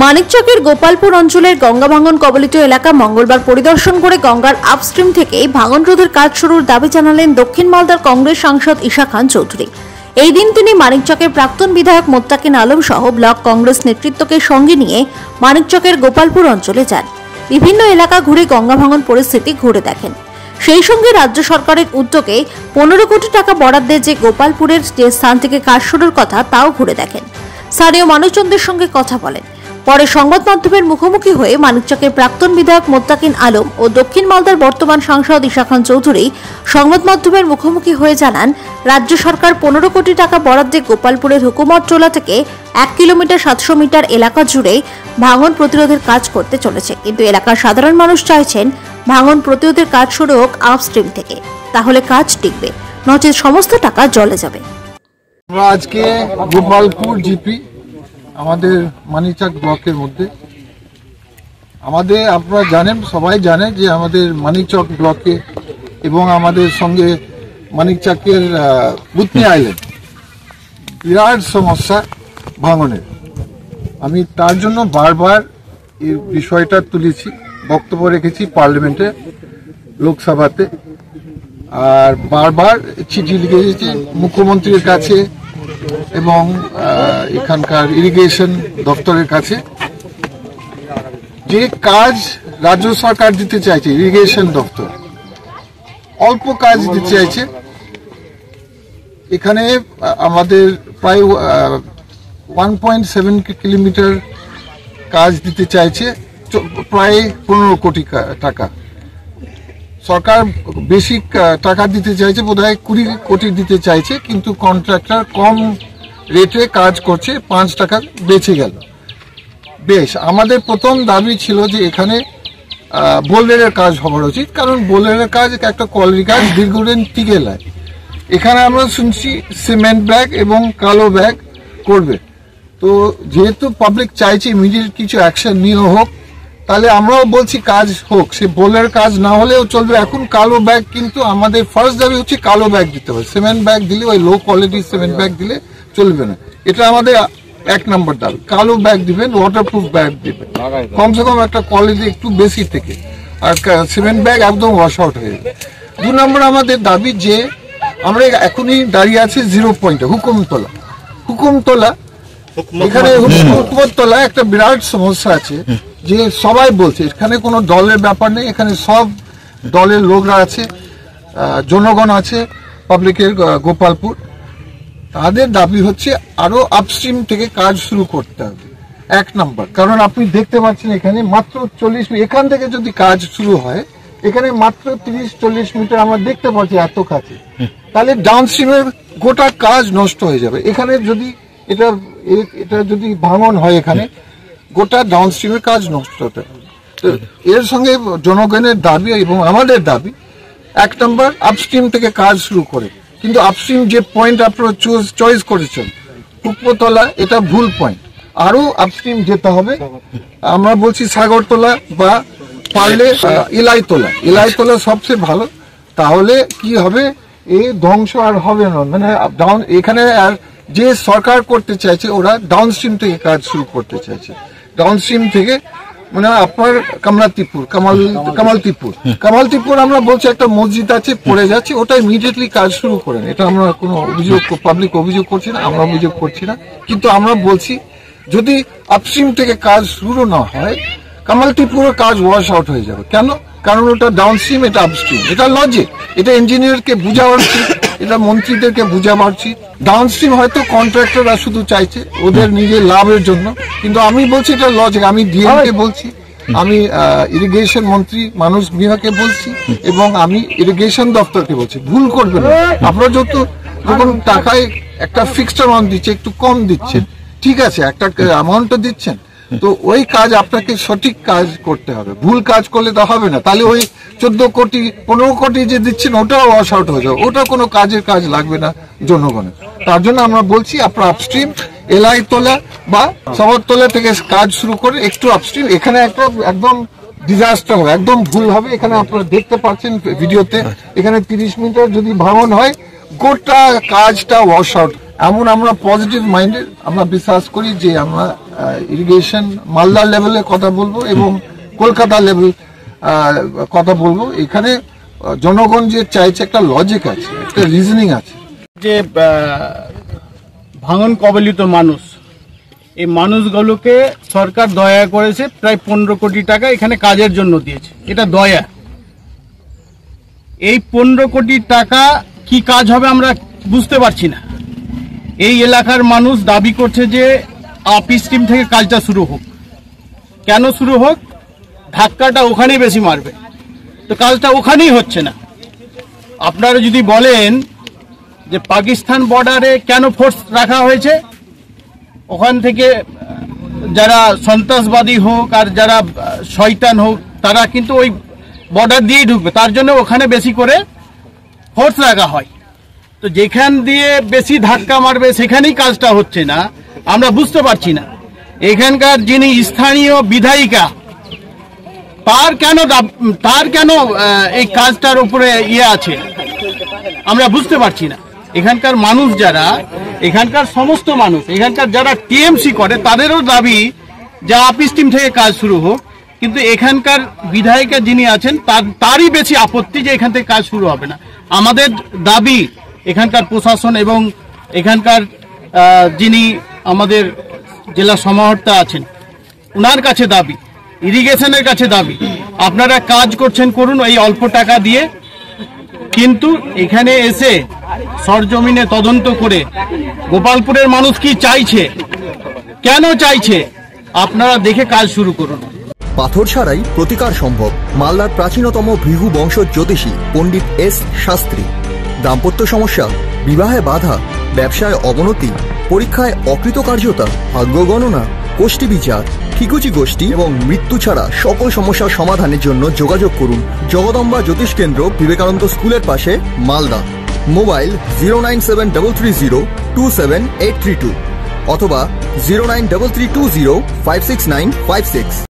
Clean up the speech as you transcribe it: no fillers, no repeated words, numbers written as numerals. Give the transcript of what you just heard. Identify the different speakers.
Speaker 1: মানিকচকের গোপালপুর অঞ্চলের গঙ্গা ভাঙন কবলিত এলাকা মঙ্গলবার পরিদর্শন করে গঙ্গার আপস্ট্রিম থেকে ভাঙন রোধের কাজ শুরুর দাবি জানালেন দক্ষিণ মালদার কংগ্রেস সাংসদ ঈশা খান চৌধুরী। এই দিন তিনি মানিকচকের প্রাক্তন বিধায়ক মোত্তাকিন আলম সহ ব্লক কংগ্রেস নেতৃত্বকে সঙ্গে নিয়ে মানিকচকের গোপালপুর অঞ্চলে যান। বিভিন্ন এলাকা ঘুরে গঙ্গা ভাঙন পরিস্থিতি ঘুরে দেখেন। সেই সঙ্গে রাজ্য সরকারের উদ্যোগে 15 কোটি টাকা বরাদ্দে যে গোপালপুরের যে স্থান থেকে কাজ শুরুর কথা তাও ঘুরে দেখেন। স্থানীয় মানুষজনদের সঙ্গে কথা বলেন। পরে সংবাদ মাধ্যমের মুখোমুখি হয়ে মানিকচকের প্রাক্তন বিধায়ক মোত্তাকিন আলম ও দক্ষিণ মালদার বর্তমান সাংসদ ঈশা খান চৌধুরী সংবাদ মাধ্যমের মুখোমুখি হয়ে জানান, রাজ্য সরকার 15 কোটি টাকা বরাদ্দে গোপালপুরের হুকুমতটোলা থেকে 1 কিলোমিটার 700 মিটার এলাকা জুড়ে ভাঙন প্রতিরোধের কাজ করতে চলেছে, কিন্তু এলাকার সাধারণ মানুষ চাইছেন ভাঙন প্রতিরোধের কাজ শুরু হোক আপস্ট্রিম থেকে, তাহলে কাজ টিকবে, নচেত সমস্ত টাকা জলে যাবে।
Speaker 2: আজকে গোপালপুর জিপি আমাদের মানিকচক ব্লকের মধ্যে আপনারা জানেন, সবাই জানে যে আমাদের মানিকচক ব্লকে এবং আমাদের সঙ্গে মানিকচকের বুতনি আইল্যান্ড বিরাট সমস্যা ভাঙনের। আমি তার জন্য বারবার এই বিষয়টা তুলেছি, বক্তব্য রেখেছি পার্লামেন্টে, লোকসভাতে, আর বারবার চিঠি লিখেছি মুখ্যমন্ত্রীর কাছে এবং এখানকার ইরিগেশন দপ্তরের কাছে। যে কাজ রাজ্য সরকার দিতে চাইছে, ইরিগেশন দপ্তর অল্প কাজ দিতে চাইছে। এখানে আমাদের প্রায় 1.7 কিলোমিটার কাজ দিতে চাইছে, প্রায় 15 কোটি টাকা। সরকার বেশি টাকা দিতে চাইছে, বোধহয় 20 কোটি দিতে চাইছে, কিন্তু কন্ট্রাক্টর কম রেটে কাজ করছে, 5 টাকা বেঁচে গেল। বেশ, আমাদের প্রথম দাবি ছিল যে এখানে বোল্ডারের কাজ হওয়ার উচিত, কারণ বোল্ডারের কাজ একটা কোয়ালিটি কাজ, দীর্ঘদিন টিকে যায়। এখানে আমরা শুনছি সিমেন্ট ব্যাগ এবং কালো ব্যাগ করবে। তো যেহেতু পাবলিক চাইছে ইমিডিয়েট কিছু অ্যাকশন নিয়ে হোক, তাহলে আমরাও বলছি কাজ হোক, সে বোলের কাজ না হলেও চলবে। এখন কালো ব্যাগ, কিন্তু আমাদের ফার্স্ট দাবি হচ্ছে কালো ব্যাগ দিতে হবে। সিমেন্ট ব্যাগ দিলে, ওই লো কোয়ালিটির সিমেন্ট ব্যাগ দিলে চলবে না, এটা আমাদের 1 নম্বর দাবি। কালো ব্যাগ দিবেন, ওয়াটারপ্রুফ ব্যাগ দিবেন, কমসে কম একটা কোয়ালিটি একটু বেশি থেকে, আর সিমেন্ট ব্যাগ একদম ওয়াশ আউট হয়ে যাবে। 2 নম্বর আমাদের দাবি যে আমরা এখনই দাঁড়িয়ে আছি 0 পয়েন্টে, হুকুমতলা। এখানে হুকুমতলা একটা বিরাট সমস্যা আছে, যে সবাই বলছে এখানে কোনো দলের ব্যাপার নেই, এখানে সব দলের লোকরা আছে, জনগণ আছে, পাবলিকের গোপালপুর। তাদের দাবি হচ্ছে আরো আপস্ট্রিম থেকে কাজ শুরু করতে হবে, 1 নম্বর। কারণ আপনি দেখতে পাচ্ছেন এখানে মাত্র 40, এখান থেকে যদি কাজ শুরু হয়, এখানে মাত্র 30-40 মিটার আমরা দেখতে পাচ্ছি এত কাছে, তাহলে ডাউনস্ট্রিমের গোটা কাজ নষ্ট হয়ে যাবে। এখানে যদি এটা যদি ভাঙন হয়, এখানে গোটা ডাউনস্ট্রিমের কাজ নষ্ট হতে হবে। তো এর সঙ্গে জনগণের দাবি এবং আমাদের দাবি, 1 নম্বর আপস্ট্রিম থেকে কাজ শুরু করে। কিন্তু আপস্ট্রিম যে পয়েন্ট আপনারা চয়েস করেছেন হুকুমতলা, এটা ভুল পয়েন্ট, আরো আপস্ট্রিম যেতে হবে। আমরা বলছি সাগরতলা বা পারলে ইলাইতলা সবচেয়ে ভালো, তাহলে কি হবে, এই ধ্বংস আর হবে না। মানে এখানে আর যে সরকার করতে চাইছে, ওরা ডাউনস্ট্রিম থেকে কাজ শুরু করতে চাইছে। ডাউনস্ট্রিম থেকে মানে আপনার কামালতিপুর আমরা বলছি একটা মসজিদ আছে পড়ে যাচ্ছে, ওটা ইমিডিয়েটলি কাজ শুরু করেন। এটা আমরা কোনো পাবলিক অভিযোগ করছি না, আমরা অভিযোগ করছি না, কিন্তু আমরা বলছি যদি আপস্ট্রিম থেকে কাজ শুরু না হয়, কামালতিপুরের কাজ ওয়াশ আউট হয়ে যাবে। কেন? কারণ ওটা ডাউনস্ট্রিম, এটা আপস্ট্রিম, এটা লজিক। এটা ইঞ্জিনিয়ারকে বুঝাবার উচিত, এটা মন্ত্রীদেরকে বুঝাবার উচিত। ডাউনস্ট্রিম হয়তো কন্ট্রাক্টররা শুধু চাইছে ওদের নিজের লাভের জন্য, কিন্তু আমি বলছি এটা লজিক। আমি ডিএমকে বলছি, আমি ইরিগেশন মন্ত্রী মানুষ বিহাকে বলছি, এবং আমি ইরিগেশন দপ্তরকে বলছি, ভুল করবেন না। আপনারা যখন টাকায় একটা ফিক্সড অ্যামাউন্ট দিচ্ছে, একটু কম দিচ্ছেন, ঠিক আছে, একটা অ্যামাউন্টও দিচ্ছেন, তো ওই কাজ আপনাকে সঠিক কাজ করতে হবে। ভুল কাজ করলে তো হবে না, তাহলে ওই 14 কোটি 15 কোটি যে দিচ্ছেন ওটাও ওয়াশ আউট হয়ে যাবে, ওটা কোনো কাজ লাগবে না জনগণের। তার জন্য আমরা বলছি আপনার আপস্ট্রিম এলাইতলা বা শহরতলা থেকে কাজ শুরু করে একটু আপস্ট্রিম, এখানে একটা একদম ডিজাস্টার হবে, একদম ভুল হবে। এখানে আপনারা দেখতে পাচ্ছেন ভিডিওতে, এখানে 30 মিটার যদি ভাঙন হয়, গোটা কাজটা ওয়াশ আউট। এমন আমরা পজিটিভ মাইন্ডে আমরা বিশ্বাস করি যে আমরা ইরিগেশন মালদা লেভেলে কথা বলবো এবং কলকাতা লেভেল কথা বলবো। এখানে জনগণ যে চাইছে একটা লজিক আছে, একটা রিজনিং আছে।
Speaker 3: যে ভাঙন কবলিত মানুষ, এই মানুষগুলোকে সরকার দয়া করেছে, প্রায় 15 কোটি টাকা এখানে কাজের জন্য দিয়েছে। এটা দয়া। এই 15 কোটি টাকা কি কাজ হবে আমরা বুঝতে পারছি না। এই এলাকার মানুষ দাবি করছে যে আপ স্ট্রিম থেকে কাজটা শুরু হোক। কেন শুরু হোক? ধাক্কাটা ওখানেই বেশি মারবে, তো কাজটা ওখানেই হচ্ছে না। আপনারা যদি বলেন যে পাকিস্তান বর্ডারে কেন ফোর্স রাখা হয়েছে, ওখান থেকে যারা সন্ত্রাসবাদী হোক আর যারা শয়তান হোক তারা কিন্তু ওই বর্ডার দিয়েই ঢুকবে, তার জন্য ওখানে বেশি করে ফোর্স রাখা হয়। তো যেখান দিয়ে বেশি ধাক্কা মারবে সেখানেই কাজটা হচ্ছে না, আমরা বুঝতে পারছি না। এখানকার যিনি স্থানীয় বিধায়িকা, তার কেন এই কাজটার উপরে আছে আমরা বুঝতে পারছি না। এখানকার মানুষ যারা, এখানকার সমস্ত মানুষ, এখানকার যারা টিএমসি করে তাদেরও দাবি যে আপ স্ট্রিম থেকে কাজ শুরু হোক, কিন্তু এখানকার বিধায়িকা যিনি আছেন তারই বেশি আপত্তি যে এখান থেকে কাজ শুরু হবে না। আমাদের দাবি এখানকার প্রশাসন এবং এখানকার যিনি আমাদের জেলা সমাহর্তা আছেন ওনার কাছে দাবি, ইরিগেশনের কাছে দাবি, আপনারা কাজ করছেন করুন এই অল্প টাকা দিয়ে, কিন্তু এখানে এসে সরজমিনে তদন্ত করে গোপালপুরের মানুষ কি চাইছে, কেন চাইছে, আপনারা দেখে কাজ শুরু করুন।
Speaker 4: পাথর ছাড়াই প্রতিকার সম্ভব। মালদার প্রাচীনতম ভৃগু বংশ জ্যোতিষী পণ্ডিত এস শাস্ত্রী। দাম্পত্য সমস্যা, বিবাহে বাধা, ব্যবসায় অবনতি, পরীক্ষায় অকৃতকার্যতা, ভাগ্য গণনা, কোষ্ঠী বিচার, ঠিকুচি গোষ্ঠী এবং মৃত্যু ছাড়া সকল সমস্যার সমাধানের জন্য যোগাযোগ করুন জগদম্বা জ্যোতিষ কেন্দ্র, বিবেকানন্দ স্কুলের পাশে, মালদা। মোবাইল 09733027832 অথবা 09332056956।